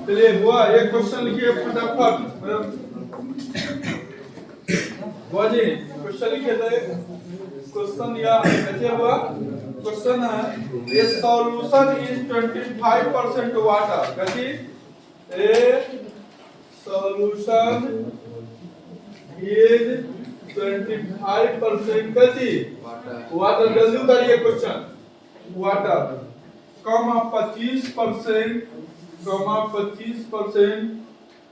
चलिए बुआ एक क्वेश्चन लिखिए फटाफट। बुआ जी क्वेश्चन लिखिए तो क्वेश्चन या कैसे हुआ क्वेश्चन है ए सॉल्यूशन इज 25% वाटर कैसी ए सॉल्यूशन इज 25% कैसी वाटर जल्दी उतारिए क्वेश्चन वाटर कॉमा 25%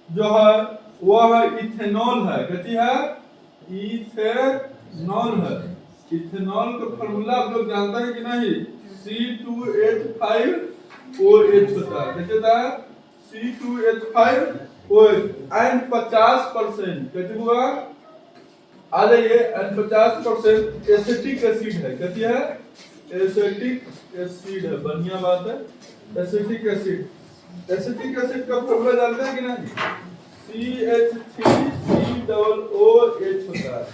जो है वह इथेनॉल है कैसी है इथेनॉल है। इथेनॉल का फार्मूला आप लोग जानते हैं कि नहीं C2H5OH होता है कैसे होता है C2H5OH एंड 50% कैसे हुआ आ जाइए एंड 50% एसिटिक एसिड है कैसी है एसिटिक एसिड है बढ़िया बात है एसिटिक एसिड का फार्मूला जानते हैं कि नहीं CH3COOH होता है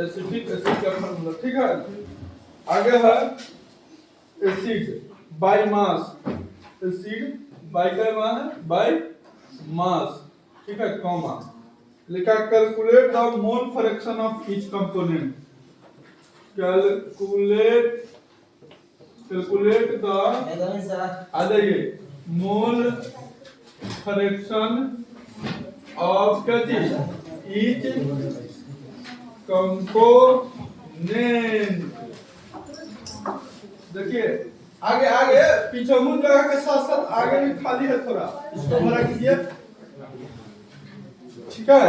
एसिटिक एसिड का फार्मूला ठीक है। आगे है acid by mass acid by क्या मान है बाय मास ठीक है कॉमा लिखा calculate the mole fraction of each component calculate the आ जाइए मोल फ्रैक्शन ऑफ क्या चीज ईच कंपोनेंट देखिए आगे आगे पीछे मुंह जगह के साथ साथ आगे भी खाली है थोड़ा इसको भरा कीजिए ठीक है।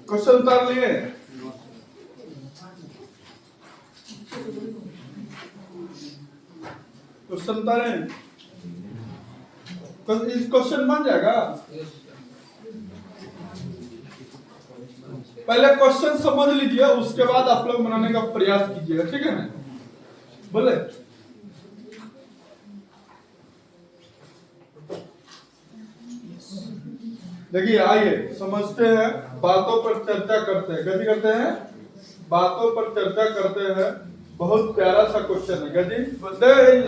क्वेश्चन उतार लिए क्वेश्चन उतारे इस क्वेश्चन बन जाएगा पहले क्वेश्चन समझ लीजिए उसके बाद आप लोग बनाने का प्रयास कीजिएगा ठीक है ना बोले देखिए आइए समझते हैं बातों पर चर्चा करते हैं कैसे करते हैं बातों पर चर्चा करते हैं बहुत प्यारा सा क्वेश्चन है गजी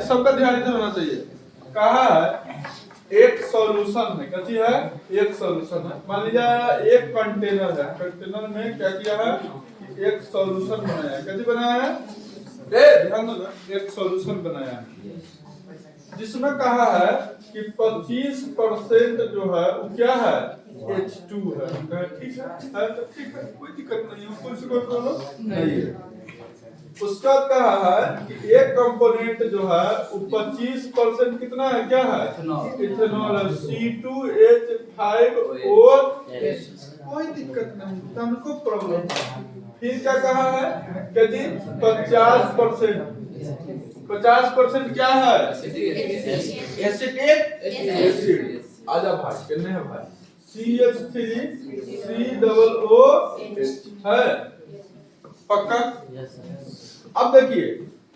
सबका ध्यान इधर होना चाहिए कहा है एक सॉल्यूशन है कैसी है एक सॉल्यूशन है मान लीजिए एक कंटेनर है कंटेनर में क्या किया है एक सॉल्यूशन बनाया है कैसे बनाया है ध्यान दो एक सॉल्यूशन बनाया है जिसमें कहा है कि 25% जो है वो क्या है H2 है ठीक है तो ठीक है कोई दिक्कत नहीं है कोई प्रॉब्लम नहीं है। उसका कहा है कि एक कंपोनेंट जो है वो 25% कितना है क्या है इथेनॉल है C2H5OH कोई दिक्कत नहीं हमको प्रॉब्लम फिर क्या कहा है कि 50% क्या है एसिटिक एसिड आजा भाई कितने है भाई CH3COOH है पक्का। अब देखिए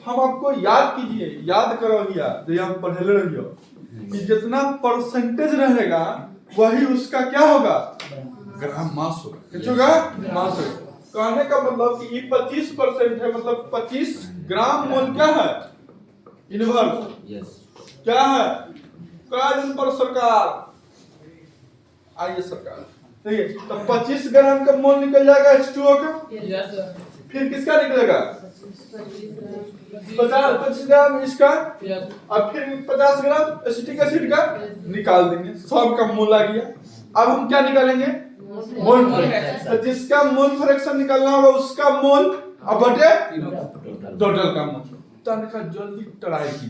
हम आपको याद कीजिए याद करवाइए जो हम पढ़े रहियो कि जितना परसेंटेज रहेगा वही उसका क्या होगा ग्राम मास होगा कितना होगा मास होगा कहने का मतलब कि ये 25% है मतलब 25 ग्राम मोल क्या है यूनिवर्स क्या है कार्बन पर सरकार आइए सरकार ठीक है तो 25 ग्राम का मोल निकल जाएगा H2O का फिर किसका निकलेगा 25 ग्राम इसका और फिर 50 ग्राम एसिटिक एसिड का निकाल देंगे सब का मोल आ गया। अब हम क्या निकालेंगे मोल फ्रैक्शन तो जिसका मोल फ्रैक्शन निकालना होगा उसका मोल अब बटे टोटल का मोल तनका जल्दी ट्राई की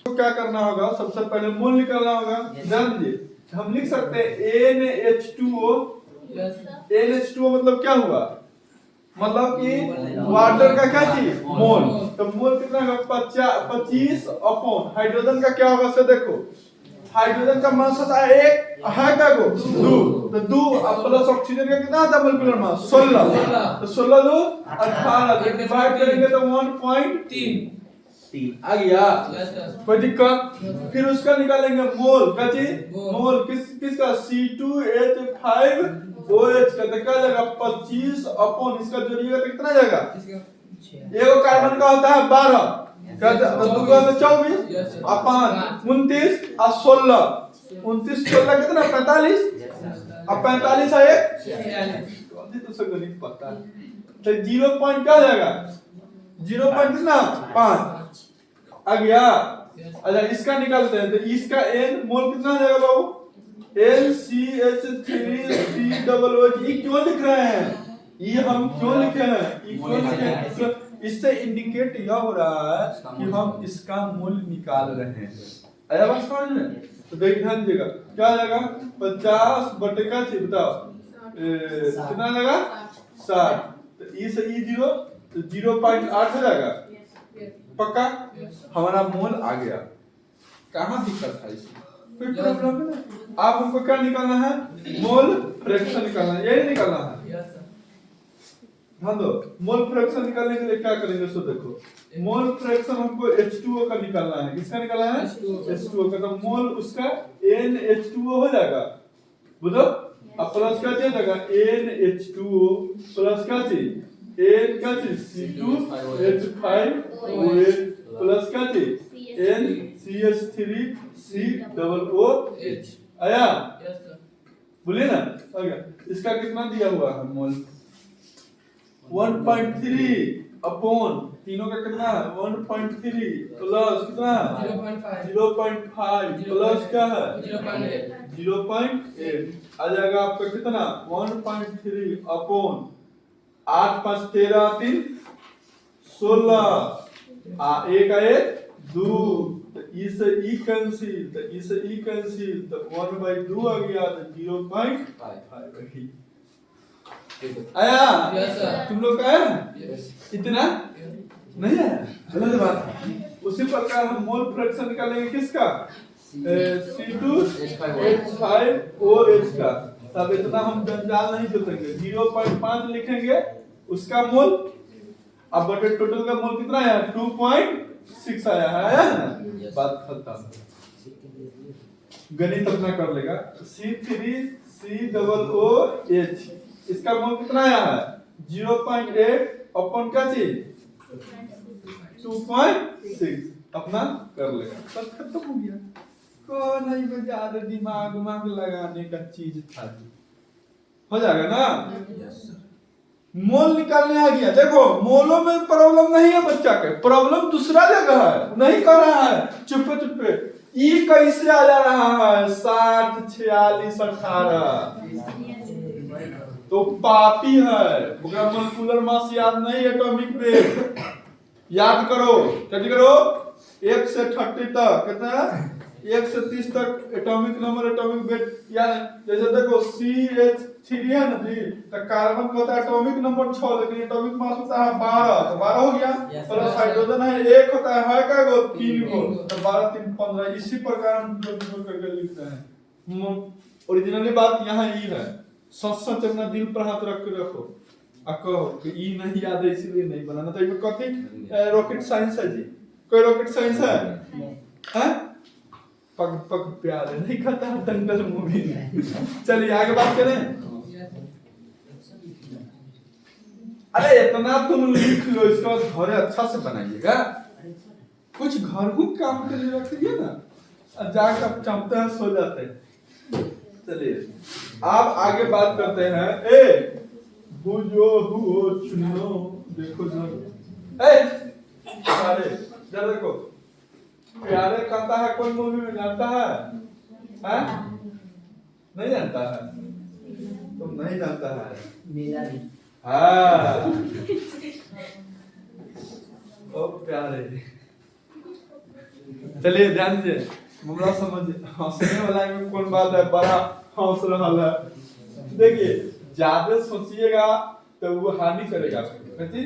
तो क्या करना होगा सबसे पहले मोल निकालना होगा ध्यान दीजिए हम लिख सकते हैं NH2O NH2O मतलब क्या हुआ मतलब कि वाटर का क्या चीज मोल तो मोल कितना होगा 25 अपॉन हाइड्रोजन का क्या होगा से देखो हाइड्रोजन का मास होता है एक है क्या को 2 तो 2 प्लस ऑक्सीजन का कितना आता है मोलिकुलर मास 16 तो 16 2 18 डिवाइड करेंगे तो 1.3 3 आ गया। कोई दिक्कत? फिर उसका निकालेंगे मोल का चीज, मोल किसका C2H5OH का, तो क्या जाएगा 25 अपॉन इसका जोड़िएगा तो कितना जाएगा, एक कार्बन का होता है 12 का, तो दूसरा में 24 अपॉन 29 और 16, 29 16 कितना 45, अब 45 है एक तो सब गणित पता है, तो 0 पॉइंट क्या जाएगा, 0 पॉइंट कितना 5 आ गया। अच्छा इसका निकालते हैं, तो इसका n मोल कितना आ जाएगा बाबू, NCH3COOH। ये क्यों लिख रहे हैं, ये हम क्यों लिखे हैं, ये क्यों लिखे हैं, इससे इंडिकेट यह हो रहा है कि हम इसका मूल्य निकाल रहे हैं। आया बात समझ में? तो देख ध्यान दीजिएगा क्या आ जाएगा 50 बटे का बताओ कितना आ जाएगा 60, तो ई से ई 0 तो 0.8 हो जाएगा पक्का, हमारा मोल आ गया। कहाँ दिक्कत है इसमें, कोई प्रॉब्लम है? आप हमको क्या निकालना है, मोल फ्रैक्शन निकालना है, यही निकालना है। ध्यान दो, मोल फ्रैक्शन निकालने के लिए क्या करेंगे, सो देखो मोल फ्रैक्शन हमको H2O का निकालना है, किसका निकालना है H2O का, तो मोल उसका NH2O हो जाएगा, बुझो, अब प्लस क्या दिया जाएगा NH2O प्लस क्या चीज N क्या चीज C2H5OH प्लस क्या चीज NCH3COOH आया, बोलिए ना आ गया। इसका कितना दिया हुआ है मोल 1.3 अपॉन तीनों का कितना है 1.3 प्लस कितना 0.5 प्लस क्या है 0.8 आ जाएगा आपका कितना 1.3 अपॉन 8 5 13 3 16 एक आए 2, तो ई से ई कैंसिल, तो ई से ई कैंसिल, तो 1/2 आ गया, तो 0.5 आया। तुम लोग का है इतना नहीं है, गलत बात है। उसी प्रकार हम मोल फ्रैक्शन निकालेंगे किसका C2H5OH का, तब इतना हम जंजाल नहीं जोतेंगे, 0.5 लिखेंगे उसका मोल, अब बटे टोटल का मोल कितना आया 2.6 आया है, बात खत्म, गणित अपना कर लेगा। C3COOH इसका मोल कितना आया है 0.8 अपन क्या चीज 2.6 अपना कर लेगा, सब खत्म हो गया। को नहीं ज्यादा दिमाग लगाने का चीज था, हो जाएगा ना। मोल निकालने आ गया, देखो मोलों में प्रॉब्लम नहीं है बच्चा के, प्रॉब्लम दूसरा जगह है, नहीं कर रहा है चुप्पे चुप्पे। ई कैसे आ जा रहा है 60 46 18, तो पापी है, मोलेकुलर मास याद नहीं, एटॉमिक वेट याद करो, कैसे करो 1 से 30 तक कितना 1 से 30 तक एटॉमिक नंबर एटॉमिक वेट याद। जैसे देखो CH3 है ना जी, तो कार्बन का होता है एटॉमिक नंबर 6, लेकिन एटॉमिक मास होता है 12, तो 12 हो गया। प्लस हाइड्रोजन है 1 होता है क्या गो 3 गो, तो 12 3 15, इसी प्रकार हम जोड़ करके लिखते हैं। ओरिजिनली बात यहाँ ही है, सच सच अपना दिल पर हाथ रख के रखो, कहो कि ई नहीं याद है इसलिए नहीं बनाना, तो इसमें कथी रॉकेट साइंस है जी, कोई रॉकेट साइंस है हैं? पग पग प्यारे नहीं खाता है दंगल मूवी में। चलिए आगे बात करें। अरे इतना तुम लिख लो, इसका घर अच्छा से बनाइएगा, कुछ घर को काम के लिए रखिए ना, जाकर चमते हैं सो जाते हैं। चलिए आप आगे बात करते हैं। बुझो हुओ चुनो, देखो अरे जरा देखो, प्यारे कहता है कौन मूवी में जानता है? नहीं जानता है, तुम नहीं जानता है मेरा भी। हाँ ओ प्यारे, चलिए ध्यान दीजिए, मामला समझिए। हंसने वाला में कौन बात है, बड़ा हंस रहा है। देखिए ज्यादा सोचिएगा तो वो हानि करेगा, कहती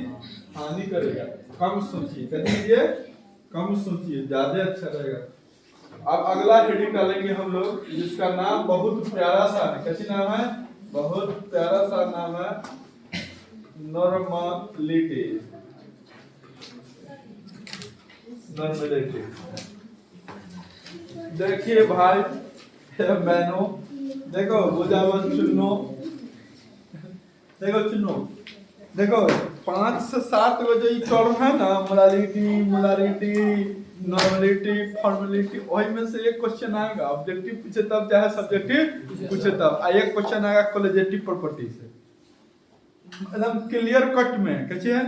हानि करेगा, कम सोचिए, कहती कम सोचिए, ज्यादा अच्छा रहेगा। अब अगला हेडिंग डालेंगे हम लोग, जिसका नाम बहुत प्यारा सा है, कैसी नाम है, बहुत प्यारा सा नाम है नॉर्मलिटी। नॉर्मलिटी। देखिए भाई बहनों, देखो बुझावन चुनो, देखो चुनो, देखो 5 से 7 गो जो टर्म है ना, मोलालिटी, मोलारिटी, नॉर्मलिटी, फॉर्मेलिटी, वही में से एक क्वेश्चन आएगा। ऑब्जेक्टिव पूछे तब, चाहे सब्जेक्टिव पूछे तब, एक क्वेश्चन आएगा कोलेजेटिव प्रॉपर्टी से, एकदम क्लियर कट में कैसे है।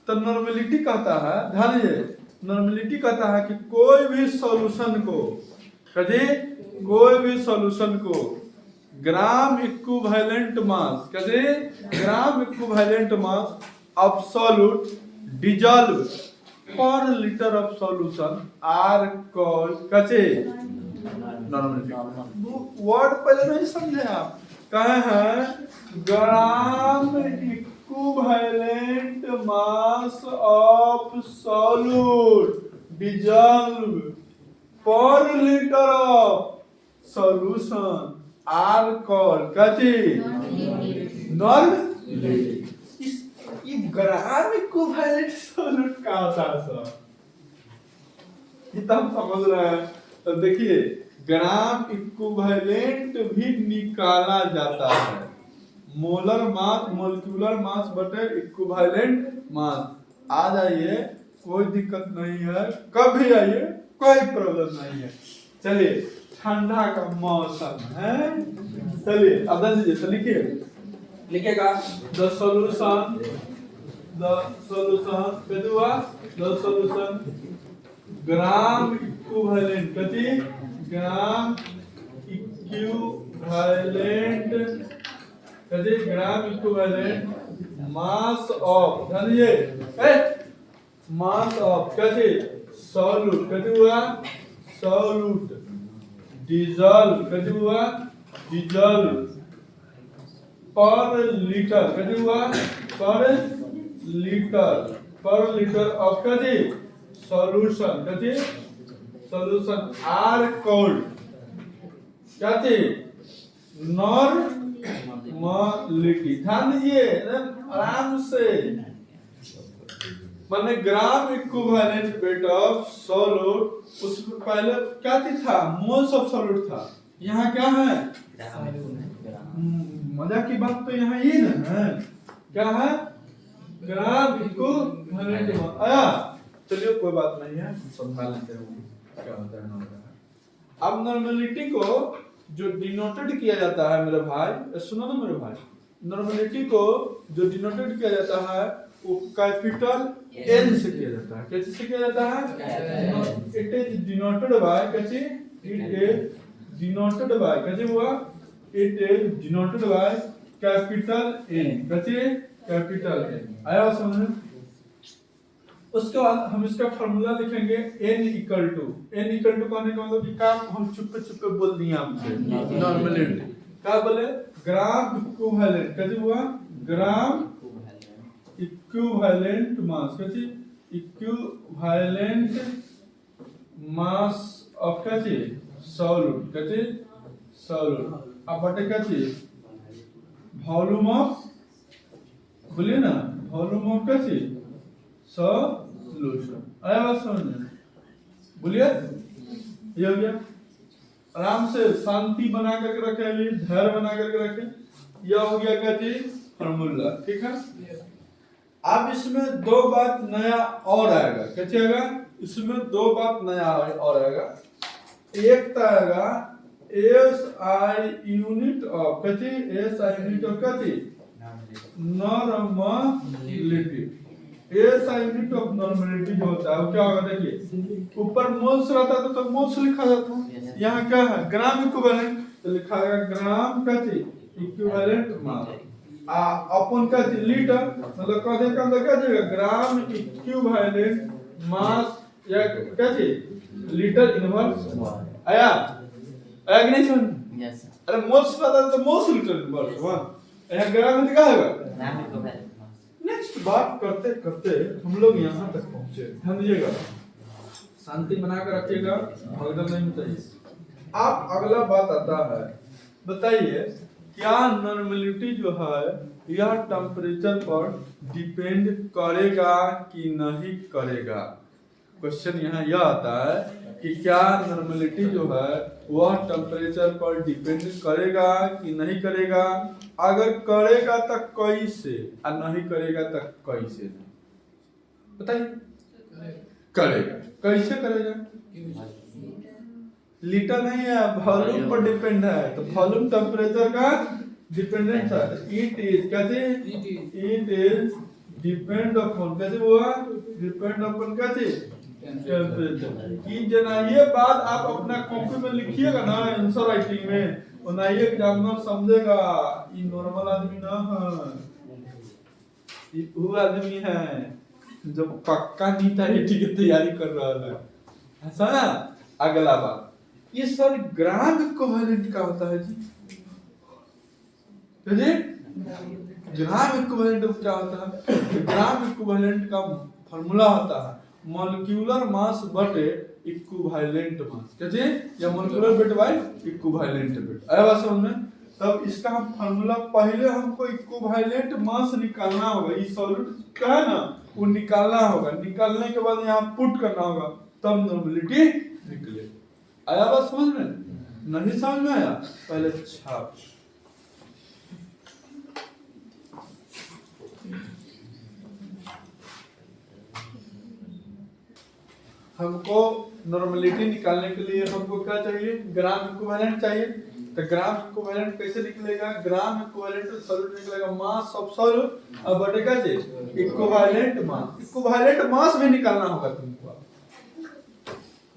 तो नॉर्मलिटी कहता है, ध्यान दीजिए, नॉर्मलिटी कहता है कि कोई भी सॉल्यूशन को, कभी कोई भी सॉल्यूशन को ग्राम इक्विवेलेंट मास, कभी gram equivalent mass absolute dissolved per liter of solution are called कचे नॉर्मलिटी। वर्ड पहले नहीं समझे आप, कहे हैं gram equivalent mass of solute dissolved per liter of solution are called कचे नॉर्मलिटी। ये ग्राम इक्विवेलेंट सॉल्यूट का होता है सर, ये तो हम समझ रहे हैं। तो देखिए ग्राम इक्विवेलेंट भी निकाला जाता है, मोलर मास, मोलिक्यूलर मास बटे इक्विवेलेंट मास। आ जाइए, कोई दिक्कत नहीं है, कभी आइए, कोई प्रॉब्लम नहीं है। चलिए ठंडा का मौसम है, चलिए अब दीजिए, तो लिखिए, लिखेगा द सॉल्यूशन कदुआ द सॉल्यूशन ग्राम इक्विवेलेंट कति ग्राम इक्विवेलेंट कति ग्राम इक्विवेलेंट मास ऑफ, जानिए मास ऑफ कति सॉल्यूट कति हुआ सॉल्यूट डिसॉल्व कति हुआ डिसॉल्व पर लीटर कति हुआ पर लीटर ऑफ कति सॉल्यूशन कति सॉल्यूशन आर कॉल्ड कति नॉर्मलिटी। ध्यान दीजिए आराम से, माने gram equivalent weight of solute, उसमें पहले क्या था मोल्स ऑफ सॉल्यूट था, यहाँ क्या है मजा की बात तो यहाँ ये ना है, क्या है ग्राम इक्विवेलेंट आया। चलिए कोई बात नहीं है, समझा लेते हैं क्या होता है नॉर्मलिटी। अब नॉर्मलिटी को जो डिनोटेड किया जाता है मेरे भाई, सुनो ना मेरे भाई, नॉर्मलिटी को जो डिनोटेड किया जाता है वो कैपिटल एन से किया जाता है। कैसे से किया जाता है? इट इज डिनोटेड बाय, कैसे इट इज डिनोटेड बाय, कैसे हुआ it is denoted by capital N, कैसे कैपिटल एन। आया समझ में? उसके बाद हम इसका फार्मूला लिखेंगे n इक्वल टू कहने का मतलब कि काम हम चुप्पे चुप्पे बोल दिए आपसे, नॉर्मलिटी क्या बोले ग्राम इक्विवेलेंट, कैसे हुआ ग्राम इक्विवेलेंट मास, कैसे इक्विवेलेंट मास ऑफ कैसे सॉल्यूट, कैसे सॉल्यूट अब बटे कैसे वॉल्यूम ऑफ, बोलिए ना वॉल्यूम ऑफ कैसे सॉल्यूशन। आया बात समझ में? बोलिए ये हो गया। आराम से शांति बना करके रखे, अभी धैर्य बना करके रखे। यह हो गया क्या चीज फार्मूला, ठीक है। अब इसमें दो बात नया और आएगा, कैसे आएगा इसमें दो बात नया और आएगा। एक तो आएगा एसआई यूनिट ऑफ, कैसे एसआई यूनिट ऑफ कैसे normality. SI unit of normality जो होता है वो क्या होगा, देखिए ऊपर मोल्स रहता था तो मोल्स लिखा जाता है, यहाँ क्या है ग्राम इक्विवेलेंट, तो लिखा गया ग्राम कैसे इक्विवेलेंट मास अपन कैसे लीटर, मतलब कहते का अंदर क्या जाएगा ग्राम इक्विवेलेंट मास या कैसे लीटर इनवर्स। आया आया कि नहीं समझ? Yes sir. अरे मोल्स रहता तो मोल्स लीटर इनवर्स वन, यहाँ ग्राम में क्या होगा ग्राम इक्विवेलेंट। नेक्स्ट बात करते करते हम लोग यहाँ तक पहुंचे, ध्यान दीजिएगा, शांति बनाकर रखिएगा, भगदड़ नहीं चाहिए। आप अगला बात आता है, बताइए क्या नॉर्मलिटी जो है यह टेम्परेचर पर डिपेंड करेगा कि नहीं करेगा? क्वेश्चन यहाँ यह आता है कि क्या नॉर्मलिटी जो है वह टेम्परेचर पर डिपेंड करेगा कि नहीं करेगा। अगर करेगा तो कैसे और नहीं करेगा तो कैसे नहीं बताइए। करेगा कैसे करेगा? लीटर नहीं है, वॉल्यूम पर डिपेंड है, तो वॉल्यूम टेम्परेचर का डिपेंडेंट है। इट इज कैसे? इट इज डिपेंड अपॉन कैसे हुआ? डिपेंड अपॉन कैसे? टेम्परेचर। कि जना ये बात आप अपना कॉपी में लिखिएगा ना आंसर राइटिंग में, और ना ये एग्जामिनर समझेगा ये नॉर्मल आदमी ना है, ये वो आदमी है जो पक्का नीट की तैयारी कर रहा है, ऐसा ना। अगला बात, ये सर ग्राम इक्विवेलेंट का होता है जी। जी ग्राम इक्विवेलेंट क्या होता है? ग्राम इक्विवेलेंट का फार्मूला होता है मॉलिक्यूलर मास बटे इक्विवेलेंट मास। कैसे? या molecular weight by equivalent weight. आया बात समझ में? तब इसका हम फार्मूला, पहले हमको इक्विवेलेंट मास निकालना होगा, ये सॉल्यूट का है ना वो निकालना होगा, निकालने के बाद यहाँ पुट करना होगा, तब नॉर्मलिटी निकले। आया बात समझ में? नहीं समझ में आया? पहले छाप। हमको नॉर्मलिटी निकालने के लिए हमको क्या चाहिए? ग्राम इक्विवेलेंट चाहिए। तो ग्राम इक्विवेलेंट कैसे निकलेगा? ग्राम इक्विवेलेंट सॉल्यूट निकलेगा मास ऑफ सॉल्यूट और बटे क्या चाहिए? Equivalent mass. इक्विवेलेंट मास भी निकालना होगा तुमको,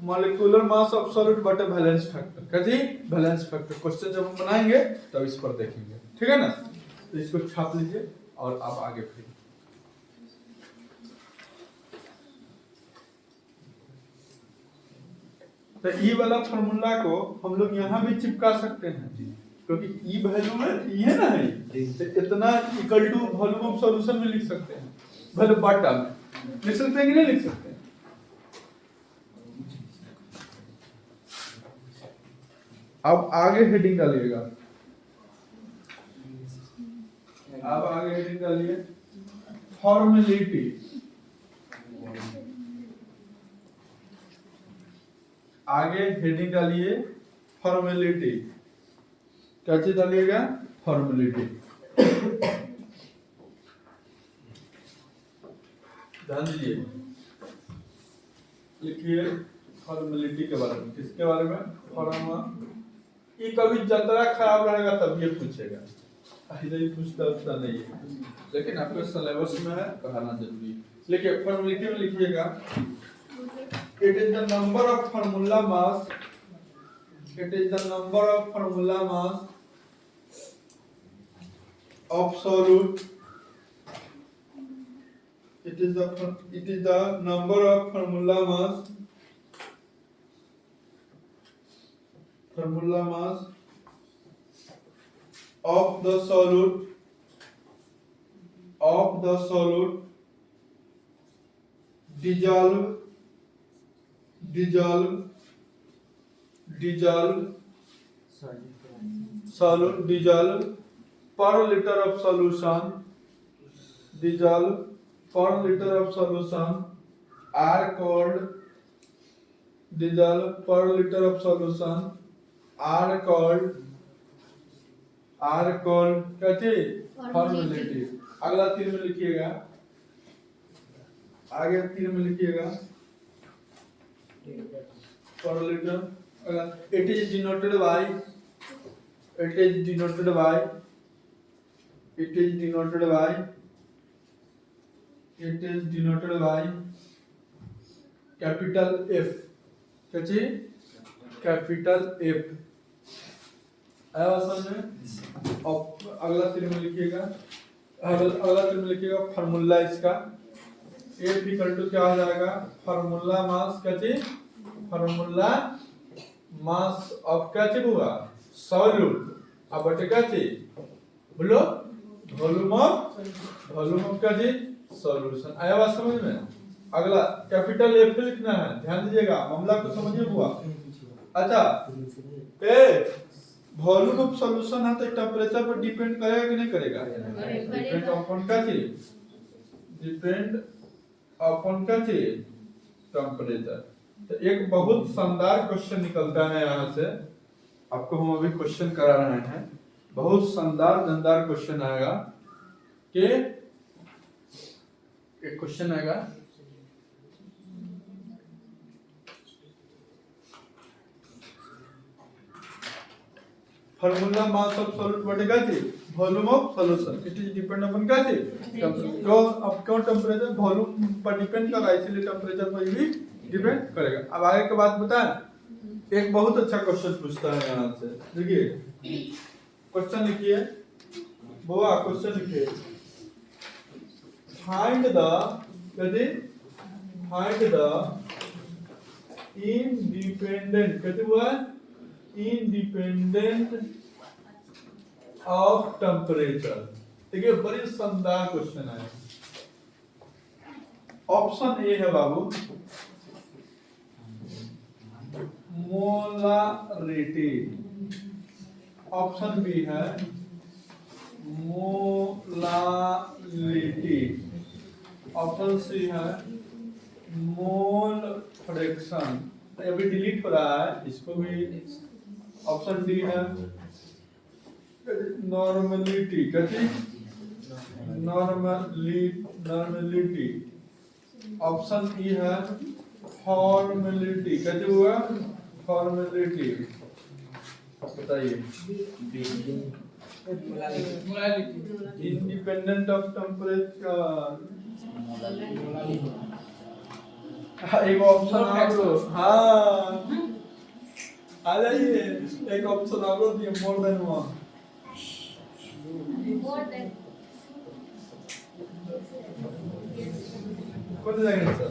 मॉलिक्यूलर मास ऑफ सॉल्यूट बटे वैलेंस फैक्टर। कैसे? Valence factor. क्वेश्चन जब हम बनाएंगे तब इस पर देखेंगे, ठीक है ना। तो इसको छाप लीजिए और आप आगे फिर तो ई वाला फार्मूला को हम लोग यहाँ भी चिपका सकते हैं, क्योंकि ई वैल्यू में ये ना है, तो इतना equal to volume of solution में लिख सकते हैं, भले बटा में लिख सकते हैं कि नहीं लिख सकते हैं। अब आगे हेडिंग डालिएगा, अब आगे हेडिंग डालिए फॉर्मेलिटी। आगे हेडिंग डालिए फॉर्मेलिटी। क्या चीज डालिएगा? फॉर्मेलिटी। ध्यान दीजिए, लिखिए फॉर्मेलिटी के बारे में। किसके बारे में? फॉर्मा। ये कभी जतरा खराब रहेगा तब ये पूछेगा, ऐसे ही पूछता नहीं है, लेकिन आपके सिलेबस में है, पढ़ाना जरूरी है। लिखिए फॉर्मेलिटी में लिखिएगा it is the number of formula mass, it is the number of formula mass of solute, it is the number of formula mass of the solute dissolve per liter of solution, dissolve per liter of solution are called, dissolve per liter of solution are called क्या चीज? Formality. अगला तीर में लिखिएगा, आगे तीर में लिखिएगा per liter। it is denoted by capital F। क्या चीज? Capital F। आया समझ में? और अगला तीर में लिखिएगा, अगला तीर में लिखिएगा फार्मूला इसका। F इक्वल टू क्या हो जाएगा? Formula mass. क्या चीज? फार्मूला मास ऑफ क्या चीज हुआ? सॉल्यूट। अब बटे क्या चीज? बोलो वॉल्यूम ऑफ क्या चीज? सॉल्यूशन। आया बात समझ में? अगला कैपिटल F लिखना है, ध्यान दीजिएगा, मामला को समझिए हुआ। अच्छा, ए वॉल्यूम ऑफ सॉल्यूशन है तो टेम्परेचर पर डिपेंड करेगा कि नहीं करेगा? डिपेंड अपॉन क्या चीज? डिपेंड अपॉन क्या चीज? टेम्परेचर। तो एक बहुत शानदार क्वेश्चन निकलता है यहाँ से, आपको हम अभी क्वेश्चन करा रहे हैं। बहुत शानदार जानदार क्वेश्चन आएगा कि एक क्वेश्चन आएगा formula mass of solute what is volume of solution, it is depend upon क्या थी क्यों, अब क्यों टेम्परेचर वॉल्यूम पर डिपेंड कर रहा है, इसलिए टेम्परेचर पर भी डिपेंड करेगा। अब आगे के बात बताएं, एक बहुत अच्छा क्वेश्चन पूछता है यहाँ से। देखिए क्वेश्चन लिखिए, बुआ क्वेश्चन लिखिए, फाइंड द इंडिपेंडेंट कहते हुआ इंडिपेंडेंट ऑफ टेम्परेचर। देखिए बड़ी शानदार क्वेश्चन है। ऑप्शन ए है बाबू मोलारिटी, ऑप्शन बी है मोलारिटी, ऑप्शन सी है मोल फ्रैक्शन। अभी डिलीट हो रहा है, इसको भी। ऑप्शन डी है नॉर्मलिटी, कहती नॉर्मलिटी। ऑप्शन ई है फॉर्मेलिटी, कहते हुआ फॉर्मेलिटी। बताइए इंडिपेंडेंट ऑफ टेम्परेचर। एक ऑप्शन आप लोग, हाँ आ जाइए, एक ऑप्शन आप लोग दिए मोर देन वन। कौन जाएगा सर?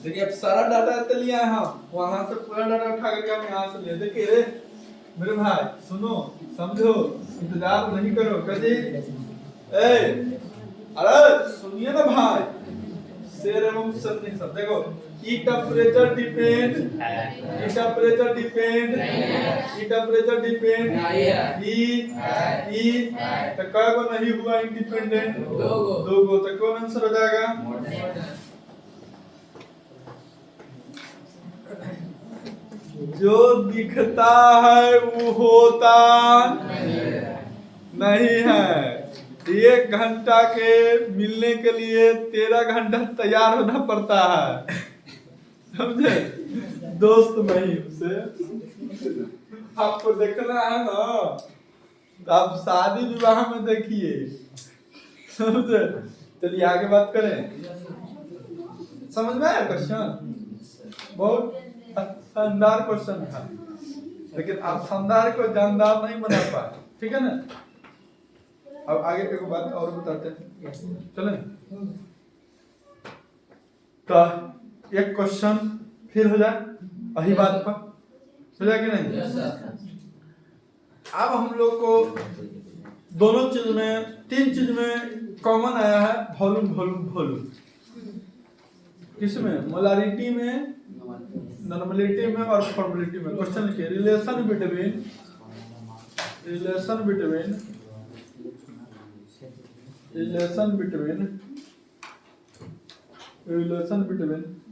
देखिए अब सारा डाटा तो लिया है हम, वहां से पूरा डाटा उठा करके हम यहाँ से ले। देखिए रे मेरे भाई सुनो समझो, इंतजार नहीं करो कभी। अरे सुनिए ना भाई, शेर एवं सत्य सब देखो। ई टेम्परेचर डिपेंड ई तो कई गो नहीं हुआ इंडिपेंडेंट? दो गो। तो कौन आंसर हो जाएगा? जो दिखता है वो होता नहीं है। 1 घंटा के मिलने के लिए 13 घंटा तैयार होना पड़ता है, समझे दोस्त। नहीं से आपको देखना है ना, तो आप शादी विवाह में देखिए, समझे। चलिए आगे बात करें। समझ में आया क्वेश्चन? बहुत शानदार क्वेश्चन था, लेकिन आप शानदार को जानदार नहीं बना पाए, ठीक है ना। अब आगे एक बात और बताते हैं, चलें। तो एक क्वेश्चन फिर हो जाए वही बात पर, हो जाए कि नहीं? अब हम लोग को दोनों चीज में, 3 चीज में कॉमन आया है, वॉल्यूम। किसमें? मोलारिटी में, नॉर्मलिटी में और फॉर्मेलिटी में। क्वेश्चन लिखिए, रिलेशन बिटवीन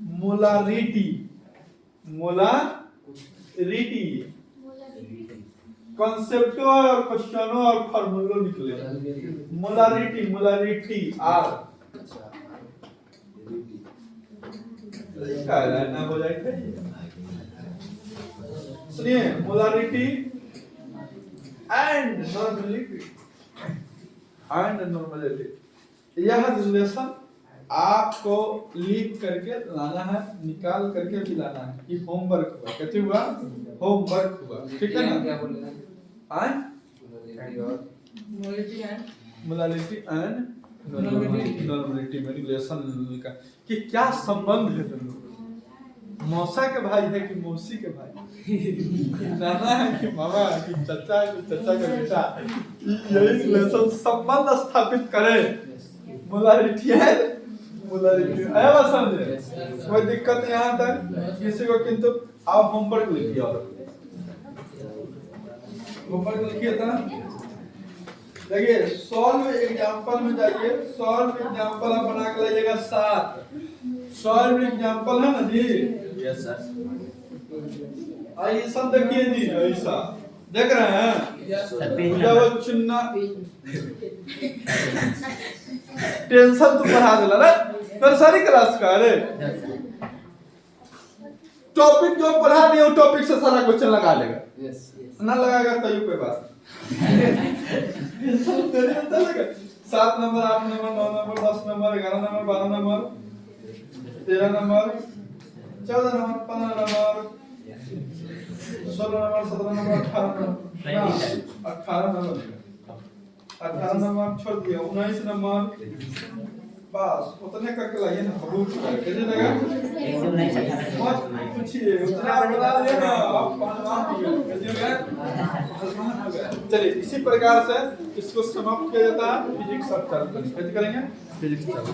मोलारिटी कॉन्सेप्टो और क्वेश्चनों और फार्मूला निकले। मोलारिटी आर ना हो जाएगा। सुनिए, मोलारिटी एंड नॉर्मलिटी, यह रिलेशन आपको लिख करके लाना है, निकाल करके भी लाना है। कि होमवर्क हुआ, कहते हुआ होमवर्क हुआ, ठीक है ना? क्या बोल रहे हैं? मोलारिटी एंड नॉर्मलिटी में रिलेशन का कि क्या संबंध है दोनों। मौसा के भाई है कि मौसी के भाई, नाना है कि मामा है कि चाचा है कि चाचा का बेटा, यही रिलेशन संबंध स्थापित करे। मोलारिटी है, मोलारिटी आया बात समझे? कोई दिक्कत यहाँ तक किसी को? किंतु आप होमवर्क लिखिए, और होमवर्क लिखिए था। देखिए सॉल्व एग्जांपल में जाइए, सॉल्व एग्जांपल आप बना के लाइएगा 7। सॉल्व एग्जांपल है ना जी। Yes sir. ऐसा देखिए जी, ऐसा देख रहे हैं जब चुनना टेंशन तो बढ़ा दिला रे नर्सरी क्लास का। अरे टॉपिक जो पढ़ा दिया वो टॉपिक से सारा क्वेश्चन लगा लेगा। ना लगाएगा तो कोई बात 7 number 8 number 9 number 10 number 11 number 12 number 13 number 14 number 15 number 16 number 17 number 18 number छोड़ दिया 19 नंबर बस उतने करके लाइए ना। बहुत कितने लगा मत पूछिए उतना बता दिया ना आप पहलवान हो गए। चलिए इसी प्रकार से इसको समाप्त किया जाता है। फिजिक्स अब चालू करेंगे फिजिक्स चालू।